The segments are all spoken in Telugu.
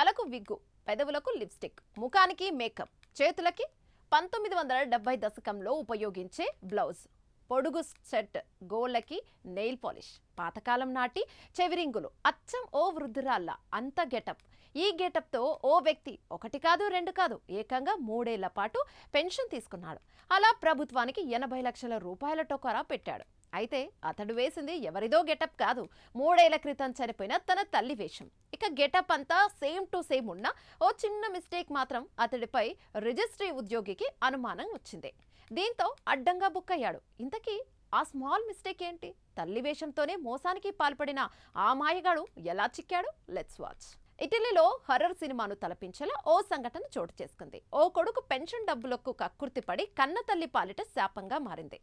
తలకు విగ్గు, పెదవులకు లిప్స్టిక్, ముఖానికి మేకప్, చేతులకి 1970 దశకంలో ఉపయోగించే బ్లౌజ్, పొడుగు సెట్, గోళ్ళకి నెయిల్ పాలిష్, పాతకాలం నాటి చెవిరింగులు, అచ్చం ఓ వృద్ధురాళ్ళ అంత గెటప్. ఈ గెటప్తో ఓ వ్యక్తి ఒకటి కాదు రెండు కాదు ఏకంగా 3 ఏళ్ల పాటు పెన్షన్ తీసుకున్నాడు. అలా ప్రభుత్వానికి 80 లక్షల రూపాయల టొకరా పెట్టాడు. అయితే అతడు వేసింది ఎవరిదో గెటప్ కాదు, 3 ఏళ్ల క్రితం చనిపోయిన తన తల్లి వేషం. ఇక గెటప్ అంతా సేమ్ టు సేమ్ ఉన్న ఓ చిన్న మిస్టేక్ మాత్రం అతడిపై రిజిస్ట్రీ ఉద్యోగికి అనుమానం వచ్చింది. దీంతో అడ్డంగా బుక్ అయ్యాడు. ఇంతకీ ఆ స్మాల్ మిస్టేక్ ఏంటి? తల్లి వేషంతోనే మోసానికి పాల్పడిన ఆ మాయగాడు ఎలా చిక్కాడు? Let's watch. ఇటలీలో హర్రర్ సినిమాను తలపించేలా ఓ సంఘటన చోటు చేసుకుంది. ఓ కొడుకు పెన్షన్ డబ్బులకు కక్కుర్తిపడి కన్న తల్లి పాలిట శాపంగా మారింది.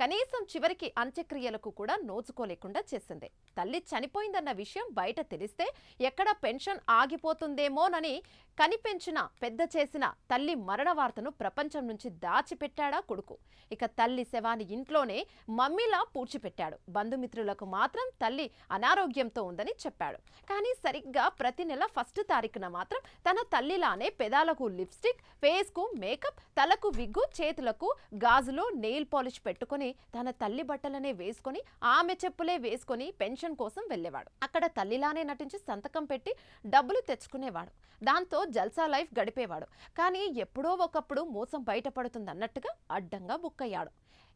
కనీసం చివరికి అంత్యక్రియలకు కూడా నోచుకోలేకుండా చేసింది. తల్లి చనిపోయిందన్న విషయం బయట తెలిస్తే ఎక్కడ పెన్షన్ ఆగిపోతుందేమోనని కనిపెంచిన పెద్ద చేసిన తల్లి మరణ వార్తను ప్రపంచం నుంచి దాచిపెట్టాడా కొడుకు. ఇక తల్లి శవాన్ని ఇంట్లోనే మమ్మీలా పూడ్చిపెట్టాడు. బంధుమిత్రులకు మాత్రం తల్లి అనారోగ్యంతో ఉందని చెప్పాడు. కానీ సరిగ్గా ప్రతి నెల 1 తారీఖున మాత్రం తన తల్లిలానే పెదాలకు లిప్స్టిక్, ఫేస్ కు మేకప్, తలకు విగ్గు, చేతులకు గాజులు, నెయిల్ పాలిష్ పెట్టుకుని తన తల్లి బట్టలనే వేసుకొని ఆమె చెప్పులే వేసుకొని పెన్షన్ కోసం వెళ్లేవాడు. అక్కడ తల్లిలానే నటించి సంతకం పెట్టి డబ్బులు తెచ్చుకునేవాడు. దాంతో జల్సా లైఫ్ గడిపేవాడు. కానీ ఎప్పుడో ఒకప్పుడు మోసం బయటపడుతుందన్నట్టుగా అడ్డంగా బుక్ అయ్యాడు.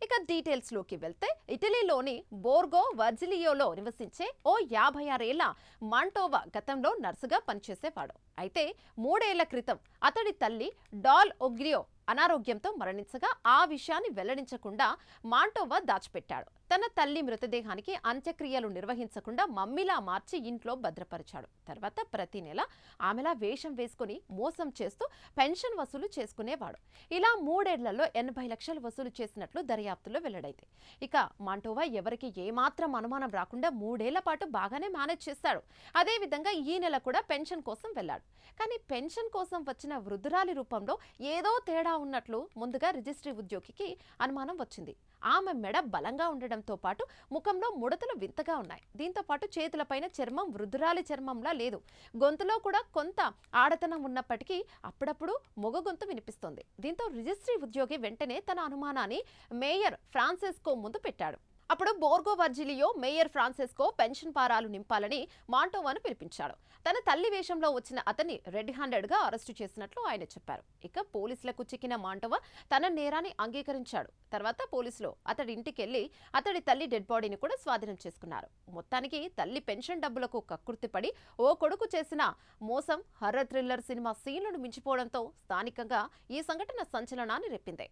ఇక డీటెయిల్స్ లోకి వెళ్తే ఇటలీలోని బోర్గో వర్జిలియోలో నివసించే ఓ 56 ఏళ్ల మాంటోవా గతంలో నర్సుగా పనిచేసేవాడు. అయితే 3 ఏళ్ల క్రితం అతడి తల్లి డాల్ ఒగ్రియో అనారోగ్యంతో మరణించగా ఆ విషయాన్ని వెల్లడించకుండా మాంటోవా దాచిపెట్టాడు. తన తల్లి మృతదేహానికి అంత్యక్రియలు నిర్వహించకుండా మమ్మీలా మార్చి ఇంట్లో భద్రపరిచాడు. తర్వాత ప్రతి నెల ఆమెలా వేషం వేసుకుని మోసం చేస్తూ పెన్షన్ వసూలు చేసుకునేవాడు. ఇలా 3 ఏళ్లలో 80 లక్షలు వసూలు చేసినట్లు దర్యాప్తులో వెల్లడైంది. ఇక మాంటోవా ఎవరికి ఏమాత్రం అనుమానం రాకుండా 3 ఏళ్ల పాటు బాగానే మేనేజ్ చేశాడు. అదేవిధంగా ఈ నెల కూడా పెన్షన్ కోసం వెళ్ళాడు. కానీ పెన్షన్ కోసం వచ్చిన వృద్ధురాలి రూపంలో ఏదో తేడా ఉన్నట్లు ముందుగా రిజిస్ట్రీ ఉద్యోగికి అనుమానం వచ్చింది. ఆమె మెడ బలంగా ఉండడంతో పాటు ముఖంలో ముడతలు వింతగా ఉన్నాయి. దీంతో పాటు చేతులపైన చర్మం వృద్ధురాలి చర్మంలా లేదు. గొంతులో కూడా కొంత ఆడతనం ఉన్నప్పటికీ అప్పుడప్పుడు మొగ గొంతు వినిపిస్తోంది. దీంతో రిజిస్ట్రీ ఉద్యోగి వెంటనే తన అనుమానాన్ని మేయర్ ఫ్రాన్సిస్కో ముందు పెట్టాడు. అప్పుడు బోర్గో వర్జిలియో మేయర్ ఫ్రాన్సిస్కో పెన్షన్ పారాలు నింపాలని మాంటోవాను పిలిపించాడు. తన తల్లి వేషంలో వచ్చిన అతన్ని రెడ్ హ్యాండెడ్గా అరెస్టు చేసినట్లు ఆయన చెప్పారు. ఇక పోలీసులకు చిక్కిన మాంటోవా తన నేరాన్ని అంగీకరించాడు. తర్వాత పోలీసులు అతడి ఇంటికెళ్లి అతడి తల్లి డెడ్ బాడీని కూడా స్వాధీనం చేసుకున్నారు. మొత్తానికి తల్లి పెన్షన్ డబ్బులకు కక్కుర్తిపడి ఓ కొడుకు చేసిన మోసం హర్రర్ థ్రిల్లర్ సినిమా సీన్లను మించిపోవడంతో స్థానికంగా ఈ సంఘటన సంచలనాన్ని రేపింది.